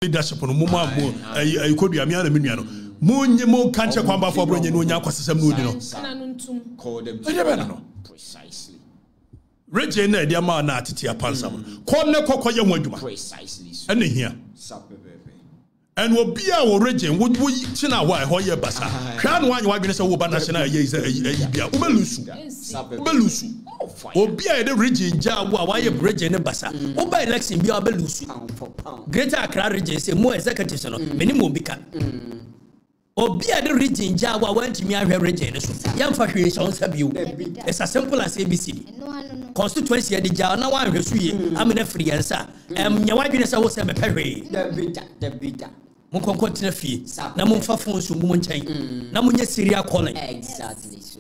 leadership no moma mo ay kodua me ana menua no monye mo kanche kwamba fo bro nye no nya kwasesem no di no call them precisely Reggae na dia ma na atete apansam ko ne kokoye ho adwuma precisely ene hia and wo bia wo reggae wo china wa ho ye basa hwa no anya wadwene se wo ba national ye bia wo belusu obi a de region ja wa ye reggae ne basa wo ba election bia belusu Greater Accra region say mo executives no meni mo bika obi a de region ja wa wantimi ahwe region ne so yamfa hwe so nsabio it's as simple as ABCD constituency de ja na wa hwe so ye amena free answer nya wadwene se wo se mepehwe the beta mo konkontina fie na mo mfa fon so mo nchen na mo nya serial calling exactly so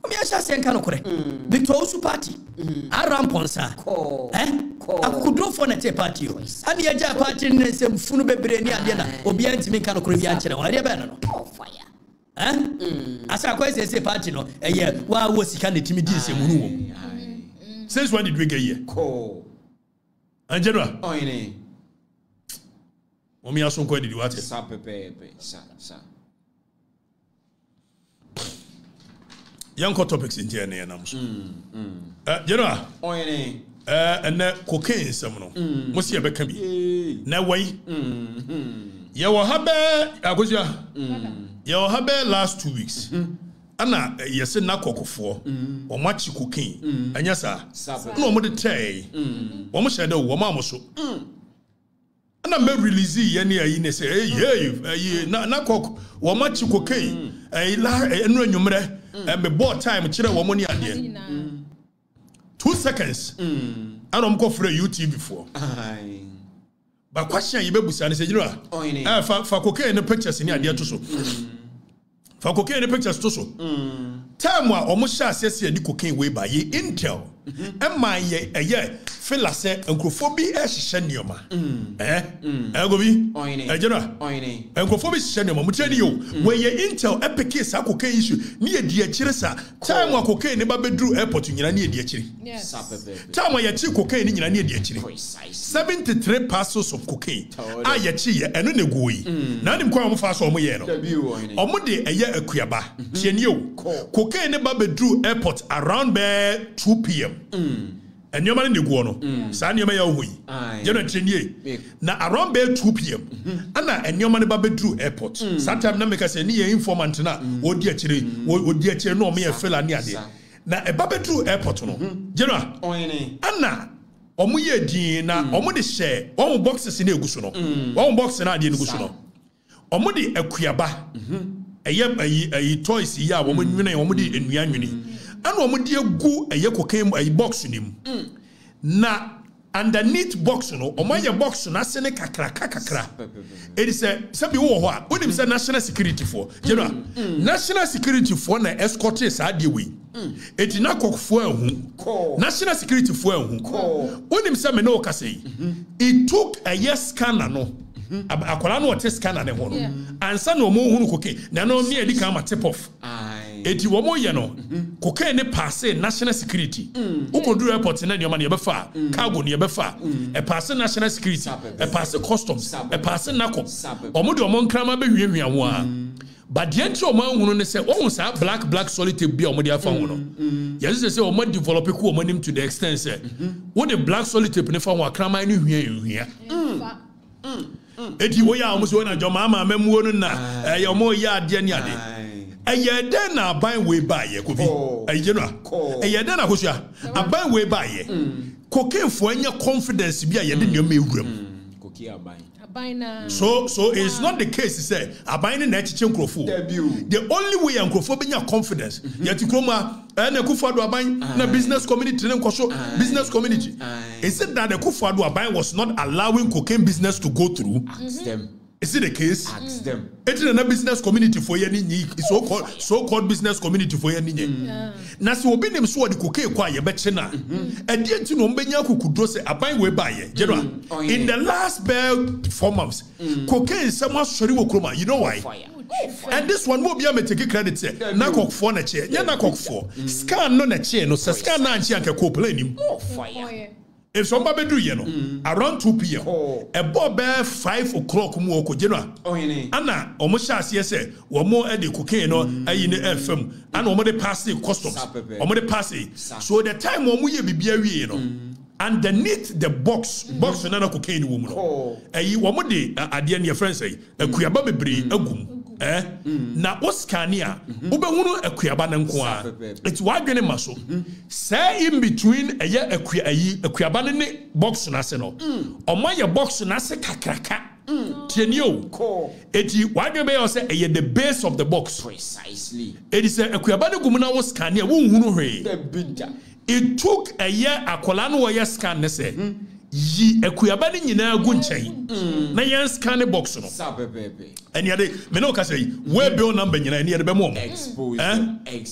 me asha sen kan okore Victor Osu party aram ponsa akudro for na te party o ade ya party ne sem funu bebre ni ade na obi antimi kan okore bi ankyere wa ade be no fire asa kwa say party no eye wa wo sika na timi di sem nu wo since when did we get here Angela oine omi aso kwa did what sa pepe sa Young topics in here na namso General oine and cocaine some no musi ebeka bi na wai ye wo habe agosia ye wo habe last 2 weeks ana yese na kokofo o machi cocaine anya sa na o mo de tey o mo shede wo ma mo so ana me release ye na yi ne say na kok wo machi cocaine enu anwumre me bought time kire wo mo ni ade 2 seconds ana mo ko free YouTube before ba question ye bebusa ne say jira fa cocaine pictures ni ade to so fa cocaine pictures to so time wa o mo sha asese adi cocaine we ba ye intel ma ye feel say enkrofo bi ehye nioma go bi jira enkrofo bi hye nioma mutani yo we ye intel epic sa cocaine issue ni edi akire sa time wa cocaine ne ba bedru airport nyina ni edi akire time wa ye chi cocaine nyina ni edi akire 73 parcels of cocaine a ye chi ye eno ne goyi na nim kwa mo fa so mo ye no omo de akuaba tieni yo cocaine ne ba bedru airport around 2 p.m. And your man in the guano, Sanya Maya Hui, General Trenier. Now around 2 p.m. Anna and your man Babe Drew Airport. Sometimes Nameka say near informant na, oh dear Chiri, oh dear Chiri, no me a fella near there. Now a Babe Drew Airport, no, General Anna. Omuye dina, omudi share, one boxes in a gusuno, one box in a gusuno. Omudi a kuyaba, a toys ya, woman, omudi in Yanuni. And omudi go a yeko came a box in him. Na underneath box no omaya box na sene kakra. It is a sabi wo ho a onim say national security for general national security for na escort sa de we eti na kokfo ahu national security for ahu onim say me no ka say it took a yes scanner no akola no test scanner ne ho no ansa no mo hunu koke na no me edi kan ma tip off eti wo mo ye no cocaine ne pass national security ukodu airport na ne ne befa cargo ne befa e pass national security e pass customs e pass nako omo de omo nkrama be hwiehwia ho a but the entry omo hunu ne say omo sa black solid bi omo de afa ho no yes say omo develop ku omo nim to the extent say what the black solid tape ne fa ho akrama ne hwiehwia eti wo ya omo so na joma ama mamuo no na ye omo ya ade ne ade eye den na ban we ba ye ko bi eye no eye den na hosia aban we ba ye cocaine fo anya confidence bi a ye de ne ma ewuram cocaine aban na so it's not the case say aban na echiche nkrofo the only way nkrofo be nya confidence yet kroma na Kufuado aban na business community ne nkoso business community is it that the Kufuado aban was not allowing cocaine business to go through them. Is it the case? Ask them. It's in a business community for ye ni so-called business community for ye ni. Na se obi nim so the cocaine kwa ye beche na. E die nti no mbenya kukudro se aban we ba ye. General. In the last 4 months, cocaine someone sori wo kroma. You know why? And this one will be a take credit say na kok for na che. Nya na kok for. Scan no na che no. Se scan na anchi anke ko play nim. Fire. if somebody do you know around 2 p.m. a bob 5 o'clock mu okojeno ana omo hyase say womo e de cocaine no ayi ne FM ana omo de pass customs omo de pass so the time womo ye bibia wie no underneath the box na cocaine wo mu no ayi womo de ade ne friends say akuyaba bebre agum na oskania ubehunu akuyaba na nko a it wadwene maso say in between akuyaba ne box na se no omaye box na se kakraka tienio eti wadwene be say the base of the box precisely it is akuyaba ne gum na oskania wo hunu hwe it took akola no wo scan ne se yi akuyaba ne nyina gu nchen na yan scan box no and yade me no ka say we bill number nyina and yade be mo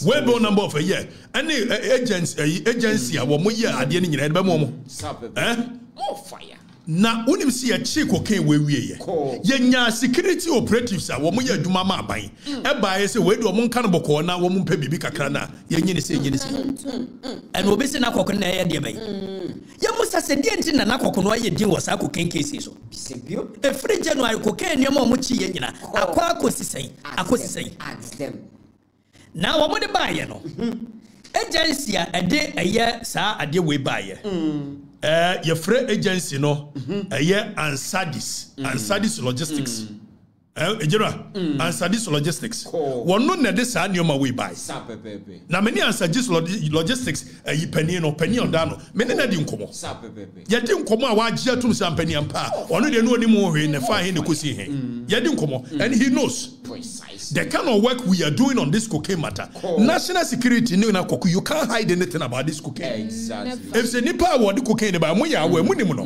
we bill number of a year and agency a wo mo ye ade ne nyina yade be mo more fire na unim si ya chi cocaine we ye nya security operatives a wo mo ye adwuma ma aban e ba ye se we do mo nka no boko na wo mo mpa bibi kakra na ye nyine se and obi se na kokko na ye de bai ye musa se de nti na kokko no ye din wo sa cocaine case so sebio e free January cocaine ne mo chi ye nyina akwa akosisai na wo mo de ba ye no agency a ade eye sa ade we ba ye your free agency no Ansadis Logistics Ansadis Logistics one no na de sa nioma we buy na many Ansadis Logistics penny on dano many na di nkomo ye di nkomo a wa gye atum sa penny ampa ono de no onimu hwe ne fa he ne kosi he ye di nkomo and he knows the kind of work we are doing on this cocaine matter. National security, you can't hide anything about this cocaine. Exactly. If the Nipa were the cocaine, about Moya, where Munimono.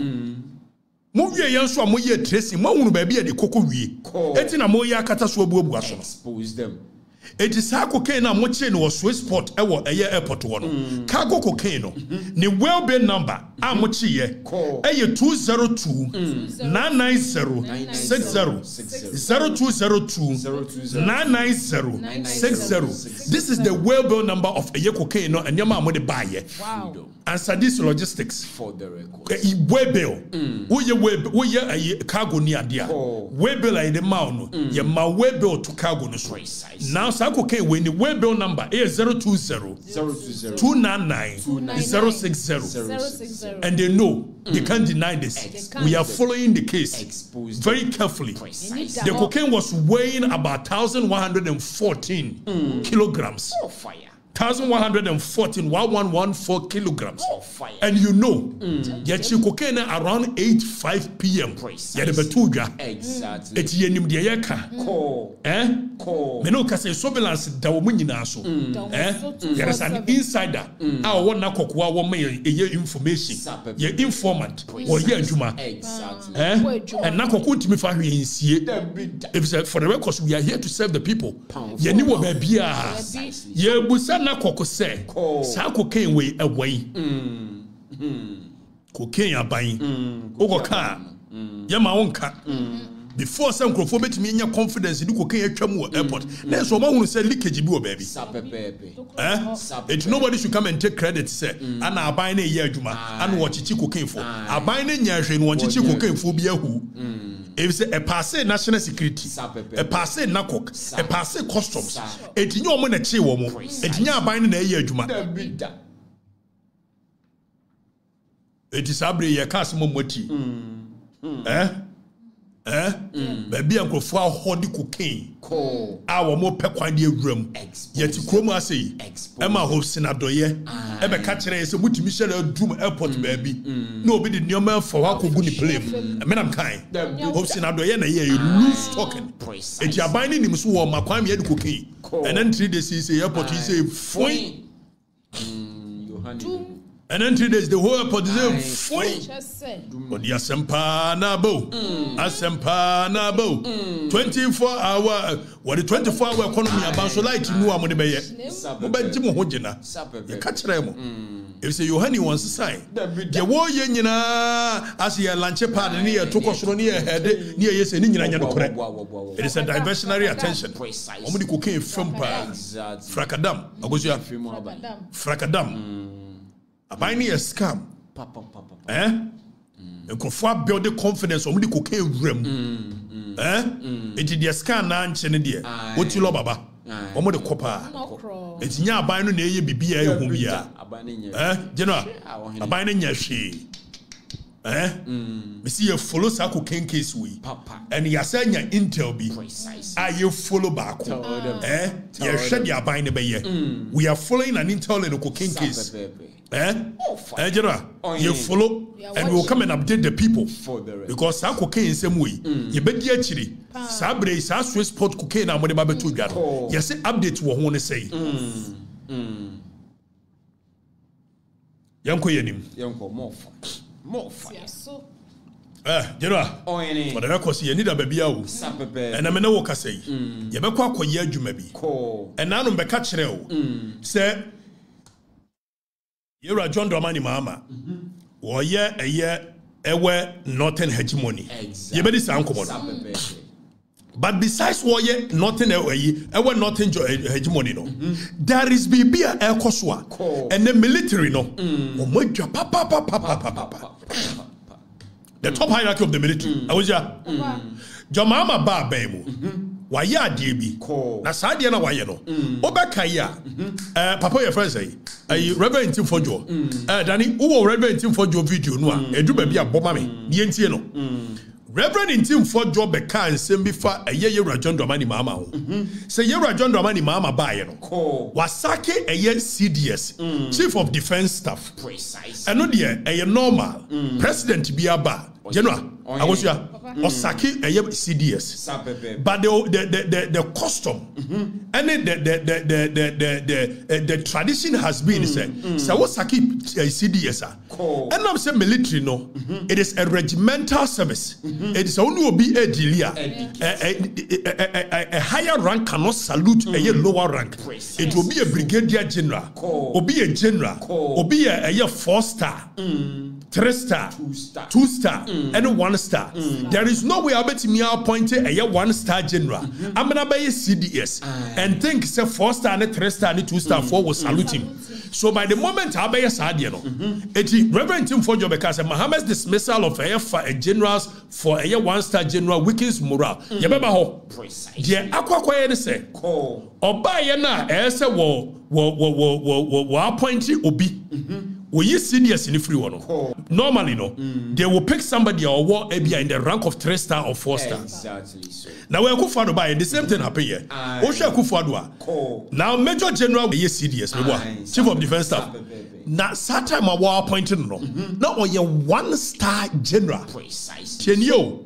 Moya Yansua Moya tracing, Monu baby at the cocoa we. Etina Moya Kataswabu. Expose them. It is how cocaine and Mochin was Swissport, a year airport one. Cargo cocaine, the well-being number, Amochi, a 202 990 60 0202 990 60. This is the well-being number of a year cocaine and Yama Mode buyer. Wow. And Sadis Logistics For the record. Webbill, we a cargo near dear. Webbill in the mound, your ma webbill to cargo. Now, cocaine when the webbill number is 020 299 060. And they know they can't deny this. We are following the case very carefully. The cocaine was weighing about 1,114 kilograms. 1,114 kilograms. And you know, yet you cocaine around 8-5 p.m. Exactly. It's yenim de yeka. Me no ka say surveillance da wo nyina so. There is an insider. A won na kokwa wo me information. Ye informant. Wo ye adwuma. Exactly. And na kokwa ntimi fa hwe nsie. If for the record we are here to serve the people. Ye ni wo ba bia. Ye busa na kokko say. Sa cocaine we away. Cocaine aban. Ogoka. Ye ma wonka. Before some crofobet me nya confidence in cocaine atwam airport. Na so ma hunu say leakage bi wo baby. It nobody should come and take credit say ana aban na ye adwuma ana wo chichi cocaine for. Aban na nya hwe no wo chichi cocaine for bi ahu. If say a passe national security, a passe nakok, a passe customs. Et nyo mo na chi wo mo. Et nya aban na ye adwuma. It is abre ye cast mo moti. Baby uncle for hodi cocaine. Our more pequan de room. Yet Chroma say, Emma hopes in Adoye. Ever catch a wood Michelle Doom Airport, baby. Nobody did your man for how could play. I mean, I'm kind. Hopes in Adoye, you lose talking. If you are binding him, so my crime yet cocaine. And then 3 days, he say, airport, he say, fine. And then 3 days, the whole airport is fine. But the Asempa Nabo, Asempa Nabo, 24-hour, what the 24-hour economy about so light you know I'm on the bay. But Jim Hojina, you catch them. If say Yohani wants to sign, the war yenina as ye lunch pad near took us near head near yes and in correct. It is a diversionary attention. Omudi cocaine from Frakadam, Agosia Frakadam. A binary scam. Nkofo build the confidence on the cocaine room. It is the scan na nchene de. Oti lo baba. Omo de kopa. Eti nya aban no na eye bibia ehum bia. General. Aban na nya hwe. Me see you follow sa cocaine case we. And ya say nya intel bi. Are you follow back? You hwe the aban na be ye. We are following an intel in the cocaine case. General, you follow and we will come and update the people because sa cocaine same way. You bet the actually Sabre sa Swiss sport cocaine and what about to get. You say update what one say. Yanko yenim. Yanko more fire. General, for the record, you need a baby out. And I'm no worker say. You be kwa ye adwuma bi. And now no be catch reo. Say You're John Dramani Mama. Or a year ewe northern hegemony. You better sound common. But besides what ye northern ewe northern hegemony no. There is Bibia El Koswa and the military no. The top hierarchy of the military. I was ya. John Mama Ba Bemu. Waya DB. Na sadia na waya no. Obeka ya. Papa your friend say. Reverend Tim Fojo. Danny, who Reverend Tim Fojo video no a. Edu baby aboma me. Ni entie no. Reverend Tim Fojo beka nsem bi fa eye John Dramani Mama ho. Say John Dramani Mama ba ye no. Wasake eye CDS. Chief of Defense Staff. Precise. Eno de eye normal. President bi aba. General, I was here. Osaki CDS, but the custom and the tradition has been said. So Osaki CDS, and I'm saying military no. It is a regimental service. It is only be a delia. A higher rank cannot salute a lower rank. It will be a brigadier general, or be a general, or be a 4-star. 3-star, 2-star, and 1-star. There is no way I bet me appointed a 1-star general. I'm gonna buy a CDS and think say 4-star and 3-star and 2-star 4 will salute him. So by the moment I buy a Sadiano, it is Reverend Tim Fojo because Mohammed's dismissal of a generals for a 1-star general weakens morale. Yababa ho. The aqua quiet say, Obayana, esa wo appointed Obi. We use CDS in the free one. Normally, no, they will pick somebody or war ABI in the rank of 3-star or 4-star. Exactly so. Now we are Kufado by the same thing happen here. Osha Kufadwa. Now Major General we use CDS, Chief of Defense Staff. Now Sata ma war appointed no. Now we are 1-star general. Precise. Chenio.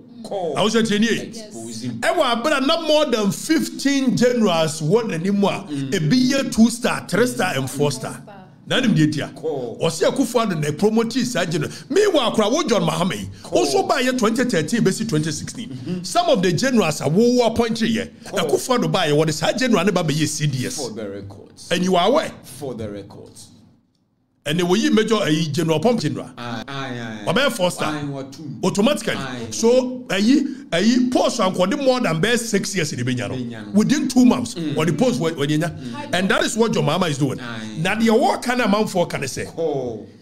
I was saying, but not more than 15 generals one anymore. A be 2-star, 3-star, and 4-star. Nadim Ditia. Osi Akufo-Addo na promote Sajino. Meanwhile, John Mahama also by 2013, basically 2016. Some of the generals are appointed here. Akufo-Addo by what is general and Baba CDS. For the records. And you are aware? For the records. And they will major a general pump general. About 4-star. Automatically. So a post and more than best 6 years in the Benyano. Within 2 months, or the post and that is what your mama is doing. Now the award kind of amount for can I say?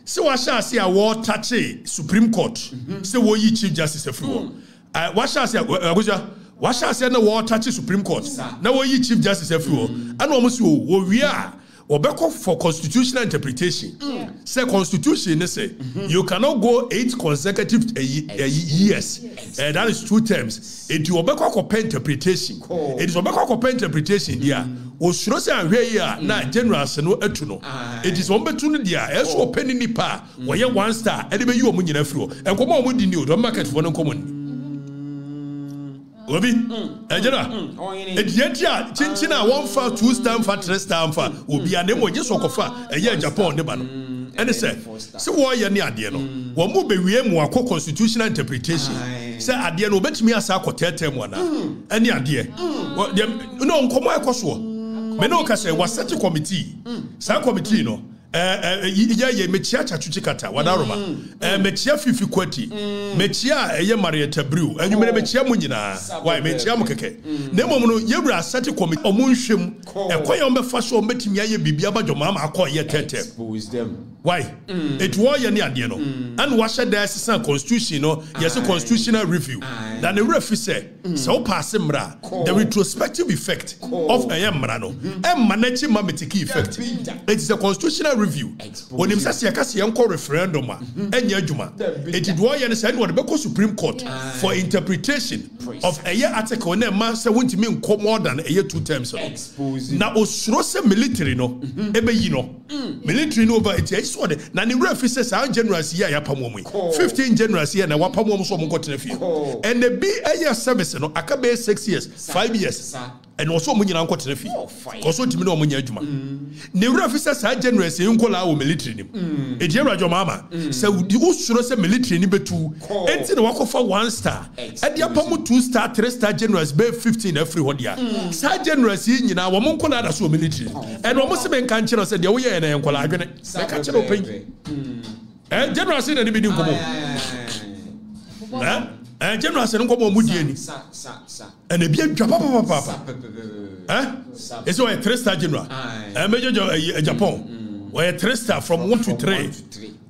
So I shall see a war touch Supreme Court. So what you Chief Justice of what shall I say? What shall I say the war touch Supreme Court? Now what you Chief Justice of and almost we are. Obeko for constitutional interpretation. Say constitution, they say you cannot go 8 consecutive years. That is 2 terms. It you obeko for interpretation. It is obeko for interpretation. Yeah. O should say here na generals no etuno. It is ombetu dia. Eso open ni pa. We 1-star. Ede be you omu nyina firo. Enkomo omu di ni o do market for no common. Obi, Ejera. Edia chinchina 1 2-star 3-star fa. Obi anemo je sokofa eye Japan ne ba no. Ene say wo ye ne ade no. Wo mu be wie mu akọ constitutional interpretation. Say ade no obetimi asa akọtete mu na. Ene ade. No nkomo ekoso. Me no ka say was set committee. Sa committee no. Ye mechia chachuchi kata wadaroma mechia fifi kwati mechia eye Marietta Brew anwumere mechia mu nyina why mechia mu keke na mom no yewura sati committee omunhwem ekoye ombefa so ometimi aye bibia badwo mama akọ ye tete Why? It was any idea no. And what should there say constitution no? Yes, a constitutional review. Then the referee say, so pass the retrospective effect of a yamrano. And managing mametiki effect. It is a constitutional review. When him says yakasi yanko referendum and yajuma. It is why you understand what the Supreme Court for interpretation of a year article and a master won't mean more than a year 2 terms. Now osrose military no. Ebe yino. Military no over it. Na ni referee says our generals here ya pamomu 15 generals here na wa pamomu so mo kotena fie and the be a year service no akabe 6 years 5 years and also mo nyina kotena fie cause otimi no mo nya adwuma ni referee says our generals here nkola wo military nim e je rajo mama say wo suro say military ni betu enti na wakofa 1 star e de apamu 2 star 3 star generals be 15 every hodia sa generals here nyina wo mo nkola da so military and wo mo se ben kan kire say de wo ye na nkola adwene ka kire General said that be nkomo. General said nkomo mudi ani. And e bia dwa papa. It's a 3-star general. Major Japan. We 3-star from 1 to 3.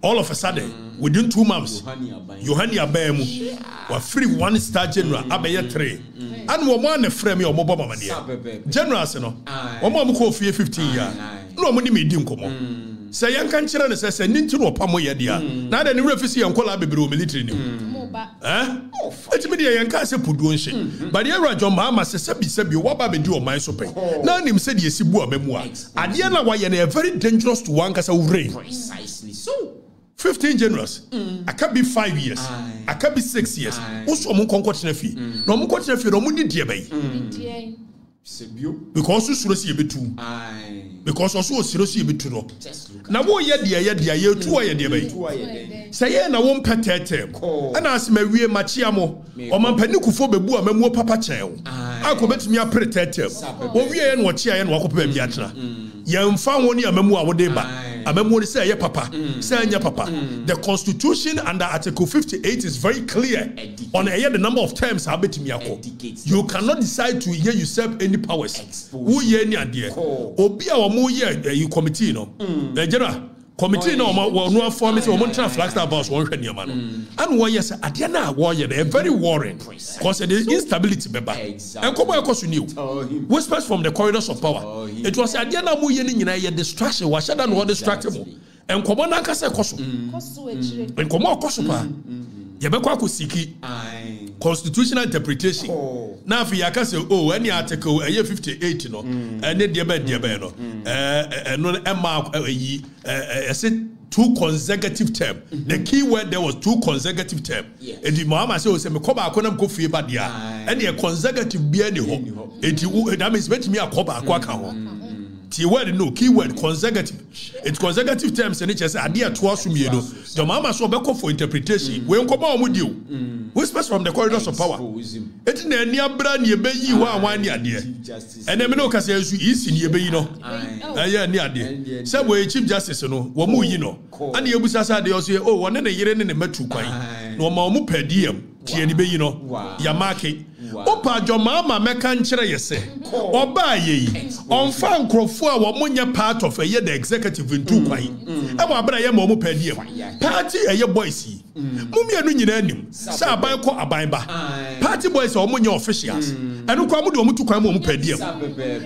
All of a sudden, within 2 months, Yohani Abemu were free 1-star general, Abaya 3. And we want to frame your mobile mania. General said no. One more call for 15 years. No money made him come. Say young country and says, Nintin or Pamoya dear. Now then, the refuge and call Abbey military. It's media and Casa Puduan. But the era John Mama says, Sabi, what Baby do on my soap. Now him said, Yes, Bua memoir. Adiana, why you're very dangerous to one Casa rain. Precisely so. 15 generals. I can be 5 years. I can be 6 years. Also, I'm going to fee. No, I'm going to fee. No, money, dear baby. Because you should see a bit too. Because also seriously be true. Now what ye dear 2 year dear. Say na won petete. And as me wie machiamo. O man paniku fo bebu amemu papa chen. Akobetumi apretete. Wo wie en wo chia en wo kopa bia tena. Ye mfa woni amemu a wo de ba. Amemu say ye papa. Say anya papa. The constitution under article 58 is very clear on the number of terms abetumi akọ. You cannot decide to hear usurp any powers. Who ye any idea. Obi a you committee no general committee no no form it o Flagstaff boss won hwe niam no and one yes ade na wo ye very worrying because the instability beba and come ekoso new whispers from the corridors of power it was ade na mo ye ni nyina ye distraction wa shada no distract mo and come na kasa ekoso and come ekoso pa ye be kwa kosiki constitutional interpretation now if you can say any article 58 no and the be no no mark said 2 consecutive term the key word there was 2 consecutive term and the Muhammad say me come akonam ko fie ba dia and the consecutive be any ho that means bet me akoba akwa ho T word no keyword consecutive. It's consecutive terms and it just idea to us from you know. The mama so be for interpretation. We come on with you. Whispers from the corridors of power. It's near brand ye be you one year dear. And then no case is in ye be you know. Yeah near dear. Some way Chief Justice no wo you know. And you busasa they also oh one na yere ne metu kwan. No ma mu per diem. Tie ni be you know. Yamake. Opa jo mama meka nkyere yese oba ye onfa nkrofo a wo munya part of a the executive into kwan e mo abra ye mo padiem party eye boys yi mumienu nyina anim sa aban ko aban ba party boys o munya officials enu kwa mu de omutu kwan mo padiem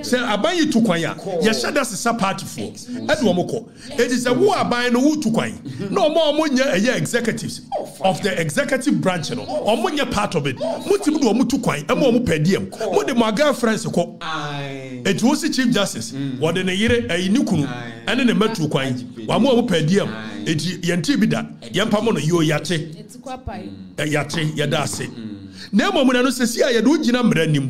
se aban yi tu kwan ya ye shada sesa party fo e de omko it is a wo aban no wo tu kwan no mo munya eye executives of the executive branch no o munya part of it mutimu de omutu emo mu padiem mo de my girlfriends ko it was Chief Justice what the yire ayinikunu ene ne matu kwan wa mo padiem it yenti bi da yempa mo no yo yate yate yada ase na emo mu na no sesi a yede ugina mranim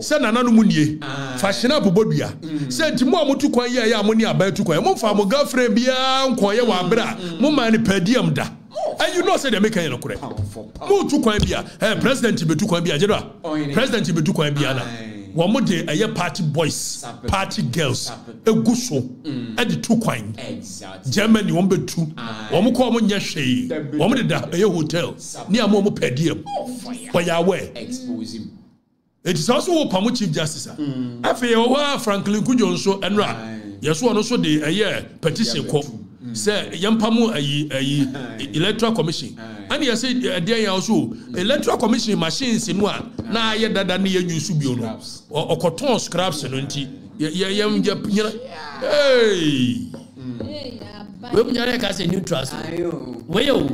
se nananu mu nie fashion abobodua se ntimo amutu kwan ye ya amoni abatu kwan mo fa mo girlfriend bia nkoye wa bra mo man padiem da. And you know, say they make a correct. More to Quambia, President Tibetu Quambia, President Tibetu Quambia. One more day, a party boys, party girls, a good show, at the 2 coin. Germany, 1 be 2. One more common yashay, 1 day, a hotel near Momo Pedium. Why are we expose him? It is also a Pamu Chief Justice. I feel Franklin Kujon so and Ra. Yes, one also the a year petition quote. say yampamu electoral commission and you say there also electoral commission machines in one na ye dada na ye use bio no okoton scraps no nti hey we nyare ka say neutral we yo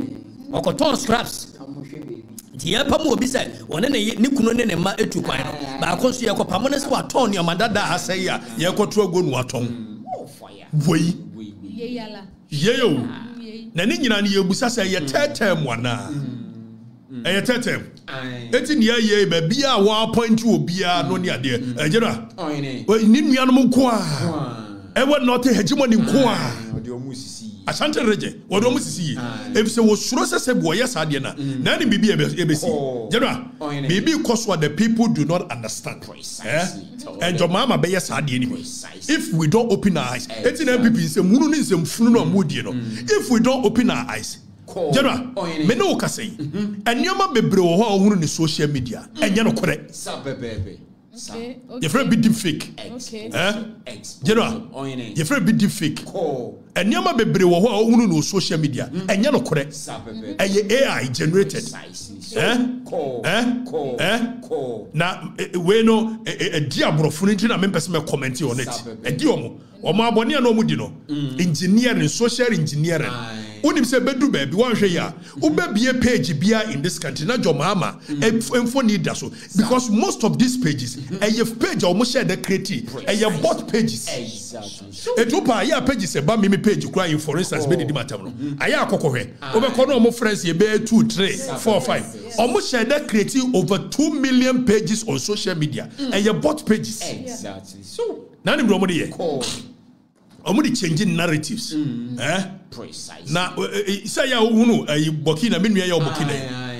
okoton scraps ti yampamu obi say one ne kunu ne ma etu kwan no ba ko so ye ko pamo ne se waton ne madada asai ya ye ko to agonu waton wei yeyo na ni nyina ne yebusa say ye tetem wana ye tetem eti ne ye ba bia wa appoint obi a no ne ade ejera ni nuanom ko a e wa not hegemony ko a ode omusisi Asante reje wodo musisi if se wo suro se bo yes ade na na ni bibi ebesi jera bibi cause what the people do not understand and your mama be yes ade ni if we don't open our eyes eti na people say munu ni nsem funu no amodie no if we don't open our eyes jera me no ka say enioma bebre wo ho ohunu ni social media enye no kore okay your friend be deep fake jera your friend be deep fake enioma bebre wo ho ohunu no social media enye no kore AI generated na we no diabrofo nti na me pese me comment on it edi omo abone na omo di no engineering social engineering unim se bedu ba bi wan hwe ya ubabie page bia in this country na jomama enfo need that so because most of these pages page omo share the creative bot pages etupa ya pages e ba me page kura in for instance be di matam no aya akokohwe obekọ no omo friends ye be 2 3 4 5 omo share the creative over 2 million pages on social media bot pages exactly so na ni bro mo de omo di changing narratives precise na say ya hunu Burkina me nua ya Burkina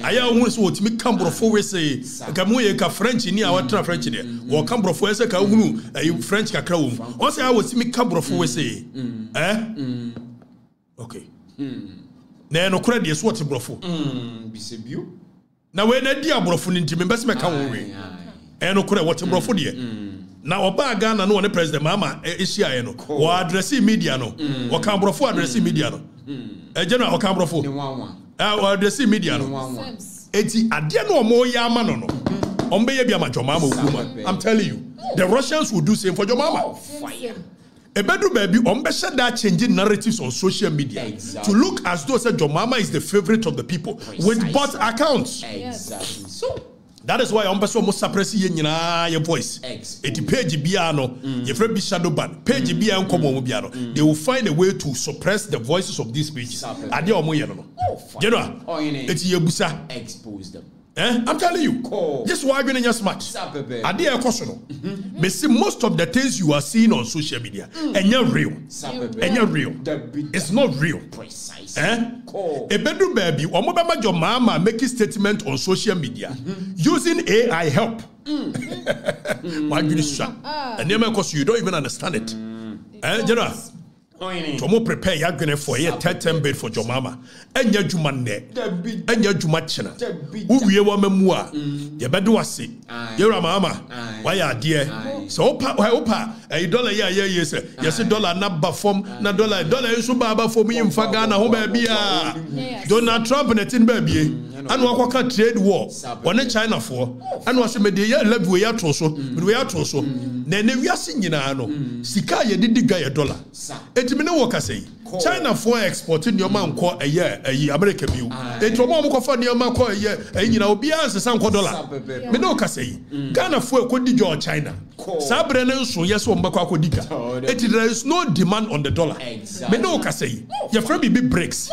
aya hunu so otimi kambrofo we say ka mo ye ka French ni a watra French de wo kambrofo we say ka hunu French kakra wo on say I otimi kambrofo we say okay na no kura de so what brofo bisebio na we na di abrofo ni ntimi mbese me ka wo we no kura what brofo de na oba Ghana no one president mama ehia no wo address media no wo kan brofo address media no general wo kan brofo wo address media no eti ade no omo ya ama no ombe ye bia ma jomama okuma I'm telling you the Russians will do same for jomama ebedu baby ombe share that changing narratives on social media to look as though say jomama is the favorite of the people with bot accounts exactly so that is why I'm so most suppress ye nyina your voice. Eti page bia no, ye free be shadow ban. Page bia nkomo mo bia no. They will find a way to suppress the voices of these pages. Ade omo ye no. You know? Eti ye busa expose them. I'm telling you. Just why you just smart. Ade e koso no. Me see most of the things you are seeing on social media enye real. Enye real. It's not real. Precise. Ebedu baby, omo be ma your mama making statement on social media using AI help. My goodness, and because you don't even understand it. General, to prepare your gonna for a 10 bed for your mama. And your juman and your jumachina. Who we were memua. You better was it. You're a mama. Why are dear? So, opa, a dollar, yes, a dollar, not bufform, not dollar is so baba for me in Fagana, home baby. Donald Trump and a tin baby. And what trade war. One in China for. And was a media left we are troso, but we are troso. Then we are singing. Sika, you did the guy a dollar. China for exporting your man call a year, American view. They told mom for your man call a year, and you know, be as a $1. Me no say Ghana for could do China. Sabrina so yes, one bako dika. There is no demand on the dollar. Me no say your friend be breaks.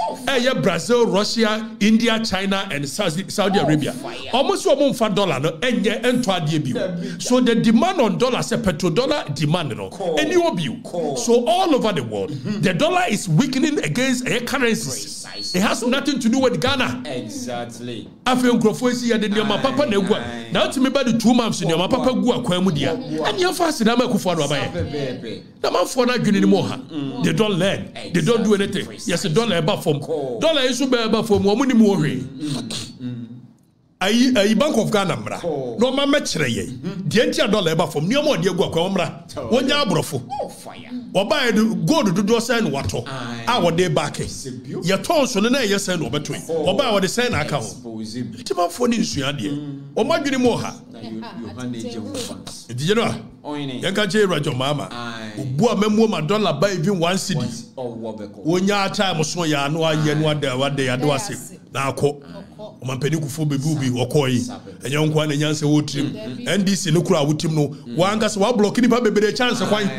Brazil, Russia, India, China, and Saudi Arabia. Almost $1 no and ye so the demand on dollar say petrodollar demand no. And you so all over the world, the dollar is weakening against a currencies. It has nothing to do with Ghana. Exactly. After Grofo and your papa negua. Now to me by the 2 months in your papa gua quemudia. And you're fast in Amaku the man for not getting more. They don't learn. They don't do anything. Yes, $1 above from dollar is above from one more. ayi Bank of Ghana mra no ma mekere ye de ntia dollar eba fom niom ode egu akwa mra wonya abrofo oba gold dodo say no wato a wode back ye ton so na ye say no obeto oba wode say na aka ho ti ba fo ni nsua de o ma dwene mo ha di no ye ka je rajo mama obu a mamuo ma dollar ba even 1 cedi wonya time so ya no aye no ade ya do ase na akọ o man pedi kufo bebi obi okoyi enye nkwa na nyanse wotrim NDC no kura wotim no wanga se wa block ni pa bebere chance kwan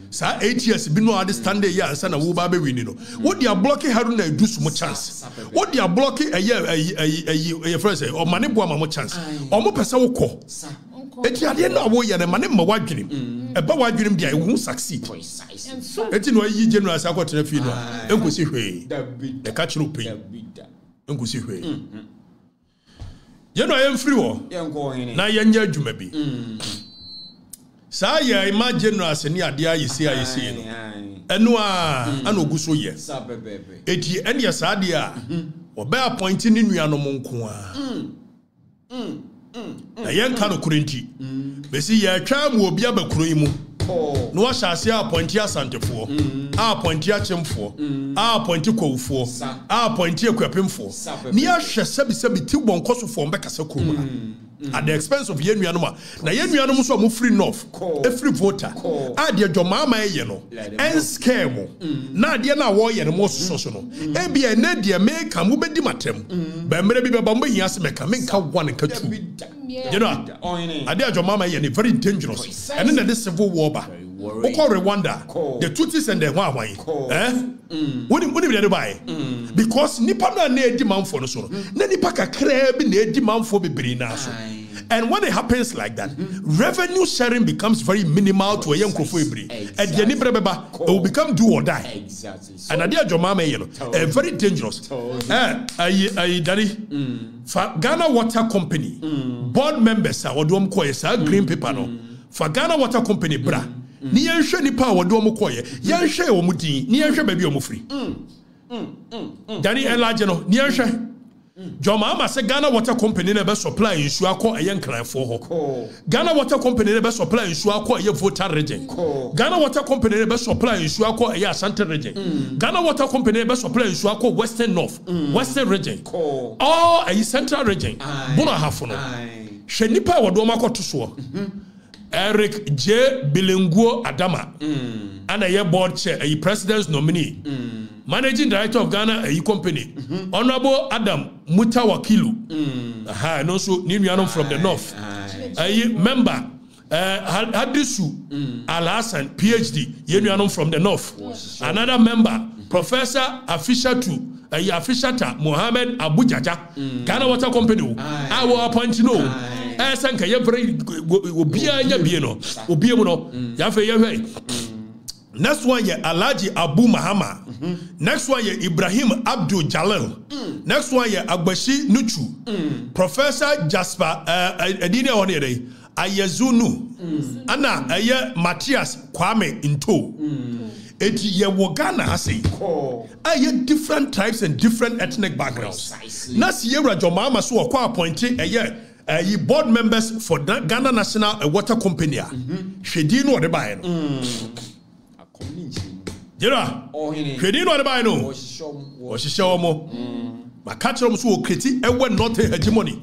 sa 8 years bi no understand ya ansa na wo ba be win no wo dia block Haruna Iddrisu mo chance wo dia block eye friends o mane bo ama mo chance o mo pese wo ko eti ade na wo ye na mane ma wadwenem e ba wadwenem dia e hu succeed eti no yi general sa ko tena fi no enkosi hwe e ka chiro pay enkosi hwe ye no am free wo na ye nya adwuma bi sa ye imagine as ni ade ayesi no eno ana oguso ye eti ene ya sa ade a obe appoint ni nuanom nko a yen ka no kurenti besi ye atwa mu obi abakuro yi mu no wa hyase appoint asantefo appoint achemfo appoint kowfo appoint ekwapemfo ni ahwe sebi ti bonkosofo mbekasa kuro at the expense of yenuanoma na yenuanoma so mo free north a free voter a de dwomama ye no en scam na de na wo ye no mo so no e bia na de make am bedi matem ba mere bi ba mo hia se meka menka one ka two you know ade dwomama ye no very dangerous and then the civil war ba Oko Rwanda the Tutsis and the Hwahwan woni bi de buy because nipa na edi manfo no so na nipa kakra bi na edi manfo bebre na so. And when it happens like that, revenue sharing becomes very minimal to a young Kofo. At the end, it will become do or die. Exactly. So, and idea Jomama, very dangerous. Daddy, Ghana Water Company, board members are Odom Koya, green paper no. For Ghana Water Company, bra. Ni yanshe ni pa Odom Koya, yanshe omuti, ni yanshe baby omufri. Daddy Elijah no, ni yanshe. Jomama say Ghana Water Company never supply issue akọ ayen kran for ho. Ghana Water Company never supply issue akọ ayen voter region. Ghana Water Company never supply issue akọ ayen Ashanti region. Ghana Water Company never supply issue akọ Western North, Western region. All a Central region. Bona hafo no. Hwe nipa wodo makoto so. Eric J. Bilinguo Adama. And a board chair, a president's nominee. Managing Director of Ghana a company, Honorable Adam Mutawakilu, and also Nimiano from the North, a member Hadisu Al-Hassan, PhD, Yemiano from the North, another member, Professor Afishatu, Afishata Mohammed Abu Jaja, Ghana Water Company, I will appoint you. Sanka, you're very Obiano, Obiano, Yafe. Next one ye Alhaji Abu Mahama. Next one ye Ibrahim Abdul Jalil. Next one ye Agbashi Nuchu. Professor Jasper Edina Onere Ayezunu. Anna Aye Matthias Kwame Into. Eti ye Wogana hase. Aye different tribes and different ethnic backgrounds. Nas ye Rajomama so kwa appointed ye board members for Ghana National Water Company. Shedino de Bayan. Jira, Shedino what about no? Was she show more? My catcher was so criti and went not hegemony.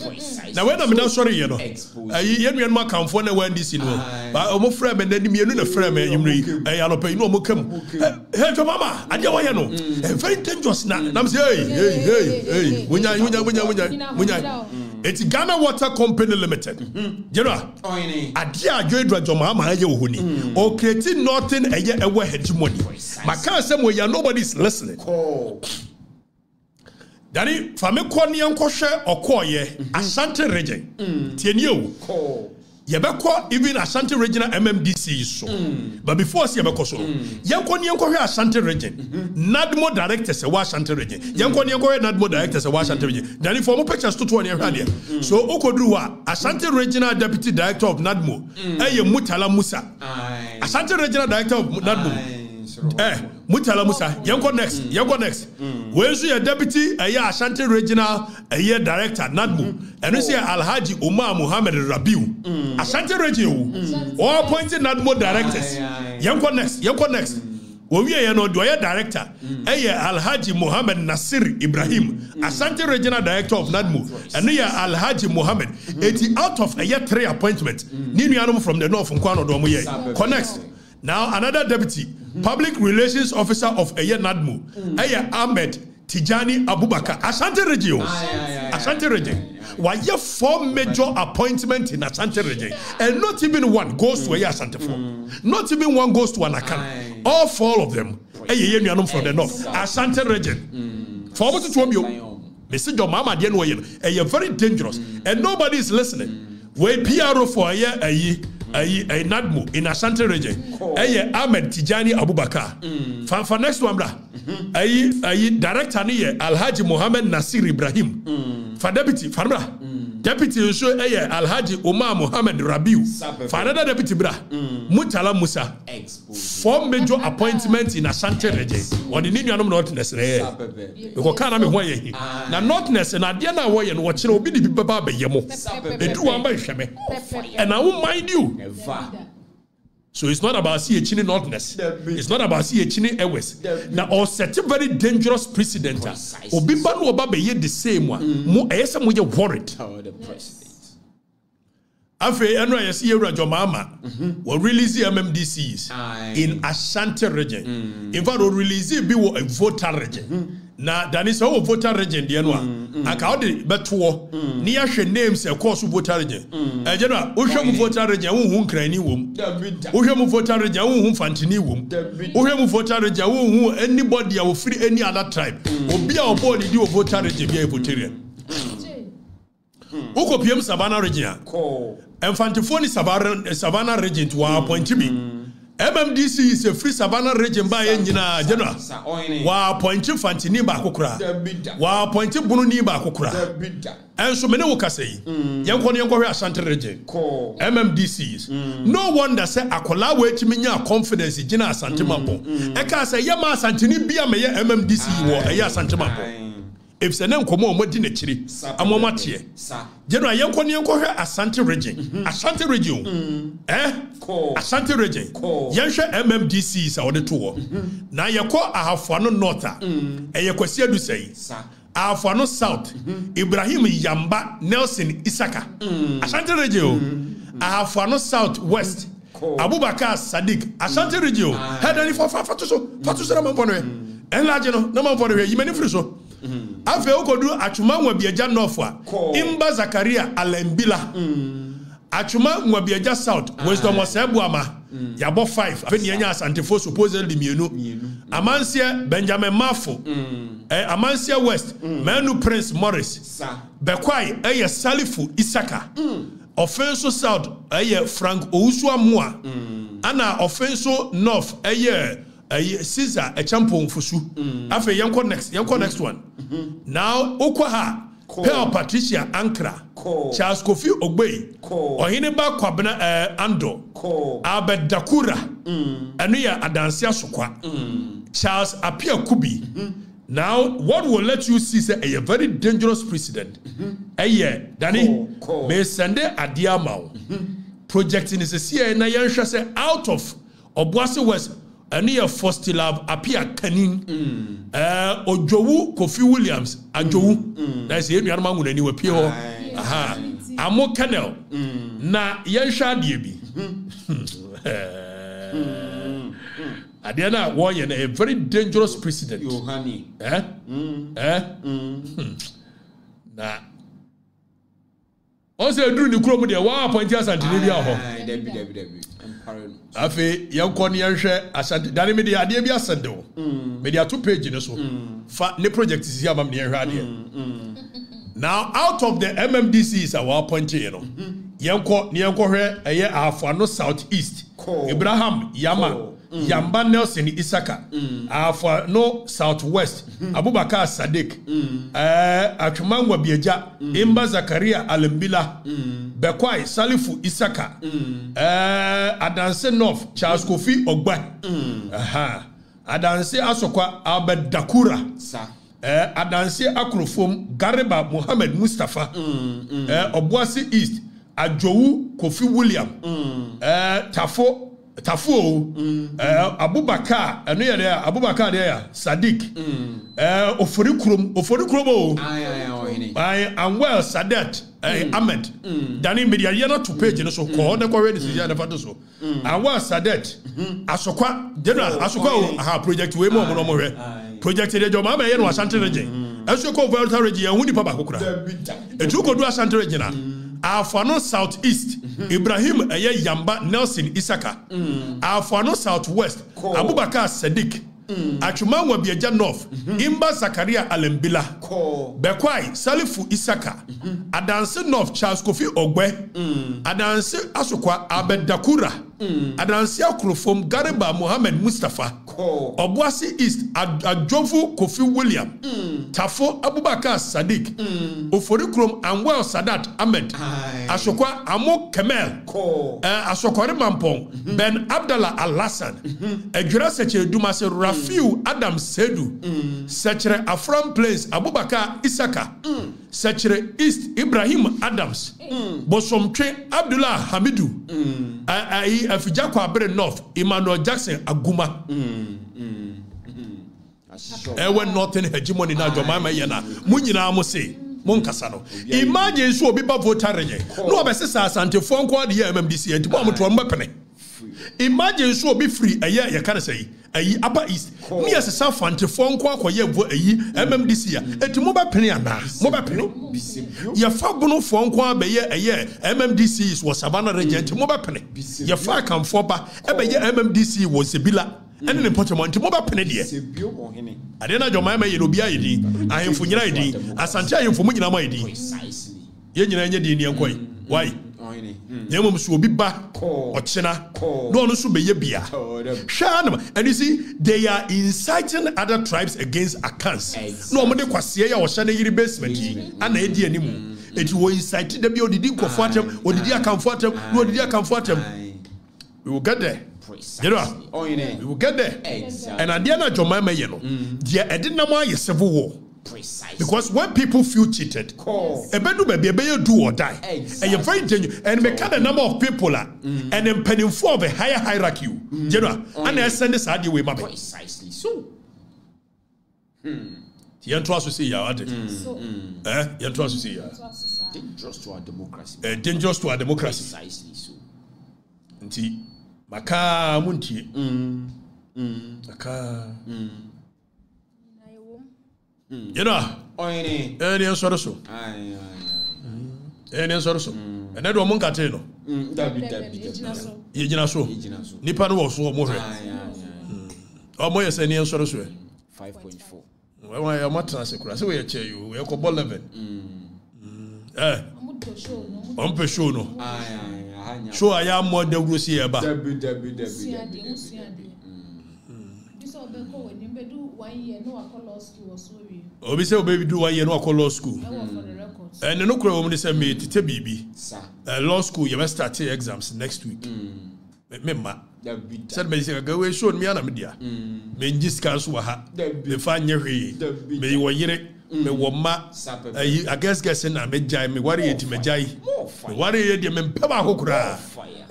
Now, when I'm not sorry, you know, I and my come for when this in but I'm a friend and then you know, a friend, and you pay no more come. Hey, Mama, I know, very dangerous now. I'm saying, hey, when it's Ghana Water Company Limited. You know, Adia Joydra Jomama Yohuni, or creating nothing a year away hegemony. My car somewhere nobody's listening. Daddy, Famekoni Uncle Share or Koye, Ashanti region. Tienio. Yabako, even Ashanti regional MMDC is so. But before Yabako so, Yankoni Uncle Ashanti region. Nadmo directors a Ashanti region. Yankoni Uncle Nadmo directors a Ashanti region. Daddy, for more pictures to 20 earlier. So Okodruwa, Ashanti regional deputy director of Nadmo, Mutala Musa. Ashanti regional director of Nadmo. Mutala Musa, Yanko next. Where's your deputy, Ashanti Regional, director, NADMU, and you see Alhaji Umar Muhammad Rabiu, Ashanti Regional, all appointed NADMU directors. Yanko next. We are no director, Alhaji Muhammad Nasir Ibrahim, Ashanti Regional Director of NADMU, and we are Alhaji Muhammad. 80 out of 3 appointments. Ninu from the north from Kwano Domuye. Connects. Now another deputy, Public Relations Officer of NADMU, Ahmed Tijani Abubakar, Ashanti Region. Ashanti Region. Why you 4 major appointments in Ashanti Region, and not even one goes to Ashanti 4. Not even one goes to Anakan. All 4 of them, from the north. Ashanti Region. Forward to Twomio. Mr. John Mama Dienwayan, you're very dangerous, and nobody is listening. We PRO for a NADMU in Ashanti Region. Ahmed Tijani Abubakar. For next one, director Alhaji Muhammad Nasir Ibrahim. For deputy, deputy Alhaji Umar Muhammad Rabiu. For another deputy, Mutala Musa. 4 major appointments in Ashanti Region. On the Ninianum Northness. Because can't be now Northness and Adiana way and watching will be the Baba Yamo. They do one by Shame. And I won't mind you. Never. So it's not about CHN Northness. It's not about CHN Airways. Now, or set a very dangerous precedent. Obiban Obabe the same one. More ASM we are worried. The president. After I see Rajomama will release the MMDCs in Ashanti region. In fact, will release it be a voter region. Now, that is our voter region, the annual. I can't but two near names, of course, voter region. And general, Usham voter region, whom cranny womb, Usham voter region, whom Fantini womb, Usham voter region, who anybody will free any other tribe, will be our body do a voter region, be a votarian. Oko PM Savannah region. And Fantifoni Savannah region to our point to be. MMDC is a free Savannah region by engineer general. Wa point to Fantini Bakukra. Wa point to Bununi Bakukra. And so many will say, Yankoni Ashanti region. MMDCs. No wonder say Akola way to me confidence in Jina Santimapo. Eka say Yama Santini be a mayor MMDC war a ya Santimapo. If the name come on, what did it? I'm on Matia. General Yankoni Ashanti region. Ashanti region. Ashanti region. Yansha MMDCs are the tour. Now you call I have for no norther. And you question to say, I have for no south. Ibrahim Yamba Nelson Isaka. Ashanti region. I have for no south west. Abubakar Sadiq. Ashanti region. Had any for Fatusa Mampone. And Lajano, no man for the you many friso. Afe okodu achuma nwabiaja nofwa Imba Zakaria Alembila achuma nwabiaja south wisdom osebu ama yabo 5 afi nyanya Asantefo supposedly mienu amansia Benjamin Mafo amansia west Manu Prince Morris Bekwai Salifu Isaka offenso south Frank Ousuamua ana offenso north Caesar a champion for su. After yanko next one. Now Okwaha, Pearl Patricia Ankra, Charles Kofi Ogbe, Ohineba Kwabena Ando, Albert Dakura, Anuya Adansia Sukwa, Charles Apia Kubi. Now, what will let you see say a very dangerous precedent? Danny may send a diamond. Projecting is a CA na yansha say out of Obuasi West. Ania Fostilab appear Kanin Ojowu Kofi Williams Ajowu. That's the Yarman with any appeal. Aha. Amo Canel na Yansha Diebi. Adiana Warren, a very dangerous precedent. Yohani. Nah. Also, during the Chrome, there were appointees and Debbie. Afe yankoni yanhwe Ashanti dane me dia ade bia sendo me dia 2 page ne so fa ne project is here mam ne yanhwe ade. Now out of the MMDCs our appointee you know yanko hwe eye Afano Southeast Abraham Yamba Nelson Isaka Afano Southwest Abubakar Sadiq Atwumangwa Bieja Imba Zakaria Alembila Bekwai Salifu Isaka Adanse North Charles Kofi Ogba adanse asokwa abedakura adanse akrofom Garba Mohammed Mustafa Obuasi East Ajowu Kofi William Tafo Abubakar eno ye there Abubakar there Sadiq Ofori Kromo Anwel Sadat Ahmed Dani media yana to page no so ko na ko ready to na so Anwel Sadat asokwa general asokwa ha project we mo no mo project de joma ma ye no Asante region aso ko Volta region hu di papa kokura etu ko do Asante region Afano Southeast Ibrahim Yamba Nelson Isaka Afano Southwest Abubakar Sadiq Achuma Wabiaja North Imba Zakaria Alembila Bekwai Salifu Isaka Adanse North Charles Kofi Ogbe Adanse Asokwa Abedakura Adanse Akrofom Garba Mohammed Mustafa Obuasi East Ajovu Kofi William Tafo Abubakar Sadiq Oforikrom Anwel Sadat Ahmed Asokwa Amo Kemel Asokore Mampong Ben Abdallah Al-Hassan Ejura Seche Dumase Rafiu Adam Sedu Sechere Afram Place Abubakar Isaka Sechere East Ibrahim Adams Bosomtwe Abdullah Hamidu Afijakwa Abere North Emmanuel Jackson Aguma Ewe Northern hegemony na Jomama Yena Munyina mo say Monkasa no imagine so obi ba voter reje no obesesa Asante Fonko de MMDC enti bo moto mbapene imagine so obi free eye ye kan say ayi Upper East me asesa Asante Fonko akoye vo ayi MMDC ya enti mo ba pene ana mo ba pene ye fa bono Fonko abeye eye MMDC is was Savannah region enti mo ba pene ye fa kan fo ba ebeye MMDC was Sebila ene ne potemon enti mo ba pene de sebio mo hene ade na Jomama ye no bia yedi ahemfo nyina yedi Asante ahemfo mu nyina ma yedi ye nyina nye di ne enkoy why Yemom so obi ba ochina no no so beye bia hwanam and you see they are inciting other tribes against Akans no mo de kwase ya wo hye na yiri basement ana edi animu eti wo incite da bia odidi nkofo atem odidi akamfo atem no odidi akamfo atem we will get there. You know, we will get there. Exactly. And at the end of Jomama Yeno, there edinama is civil war. Precisely. Because when people feel cheated, a bedu baby do or die. And you're very dangerous. And we count the number of people and then penning for of a higher hierarchy. You know, and I send this out your way, mama. Precisely so. You trust to see ya. You trust to see ya. Dangerous to our democracy. Dangerous to our democracy. Precisely so. Nti maka munti maka you know any sort so any sort so and I don't monka no yegina so nipa no wo so mo hwe omo yes any sort so 5.4 we ya matna sekura se we ya che you we ko ball 11 on peut show no show aya mo de grosi e ba obi say obi do 1 year no akọ law school and no kro wo say me tete bibi law school you must start exams next week me ma said me say go we show me ana media me ngiska so ha me fa nye hwe me wo yire me wo ma I guess na me jai me wari enti me jai me wari ye de me mpeba akokura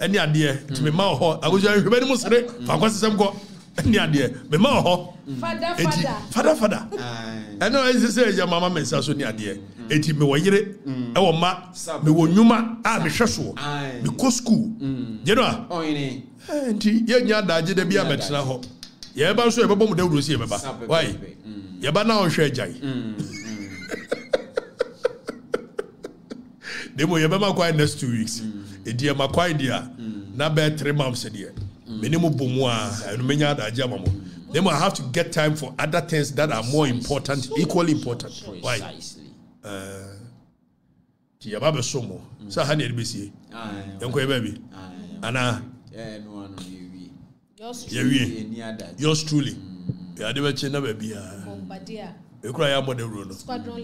eni ade enti me ma ho agoja hwebe ni musere fa kwasesem ko eni ade me ma ho father eno ezi say ya mama me sa so ni ade enti me wo yire e wo ma me wo nyuma a me hweso me ko school you know enti ye nya daje de bia betena ho ye ba so ye bebo mu dawuro si ye beba why ye ba na on hwe jai demo ye be ma kwai next 2 weeks e die ma kwai dia na be 3 months e die minimum bomu a enu menya daje amamo demo I have to get time for other things that are more important, equally important. Why ti ya ba be so mo sa ha na e be sie enko ye baby ana yours truly. Yeah, they were china baby. Bombardier. You cry out the rule. Squadron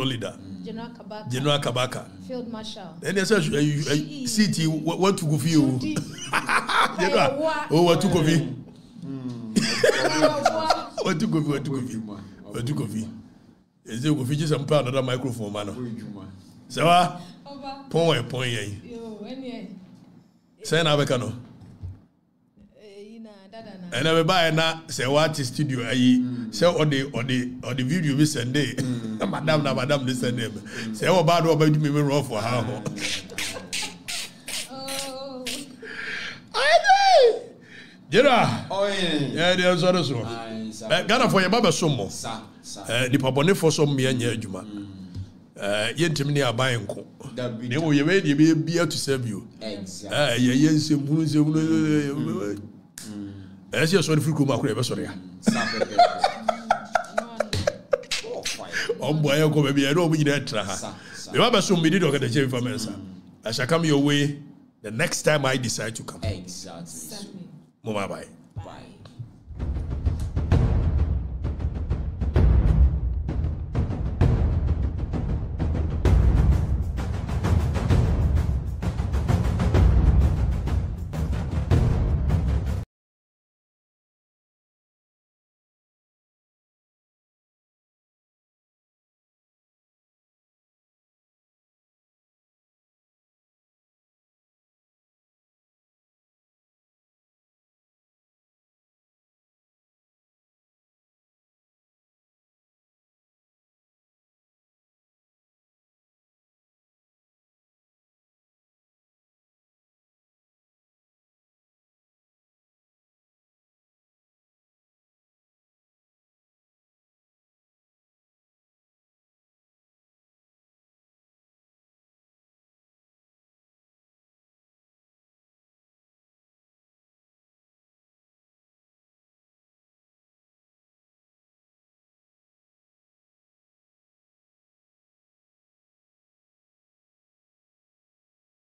leader. General Kabaka. Field Marshal. Then they say CT what to go for you. Oh, what to go for you? What to coffee? Is it coffee just some part of the microphone, man? So, point. Say na bekano. And I buy na say what studio ayi say or the video we send day. Madam this send them. Say what bad what do me raw for how. Oh. I know. Jera. Oh yeah. Yeah, there's other so. Ghana for your baba somo. The papa for some me anya adwuma. Yentim ni aban ko. Ne wo ye we dey be to serve you. Exactly. Ye nsem. As you saw the free kuma kure be sorry ya. Oh boy, I go baby, I don't be there tra ha. We baba so me did go the chef for mensa. I shall come your way the next time I decide to come. Exactly. Bye bye.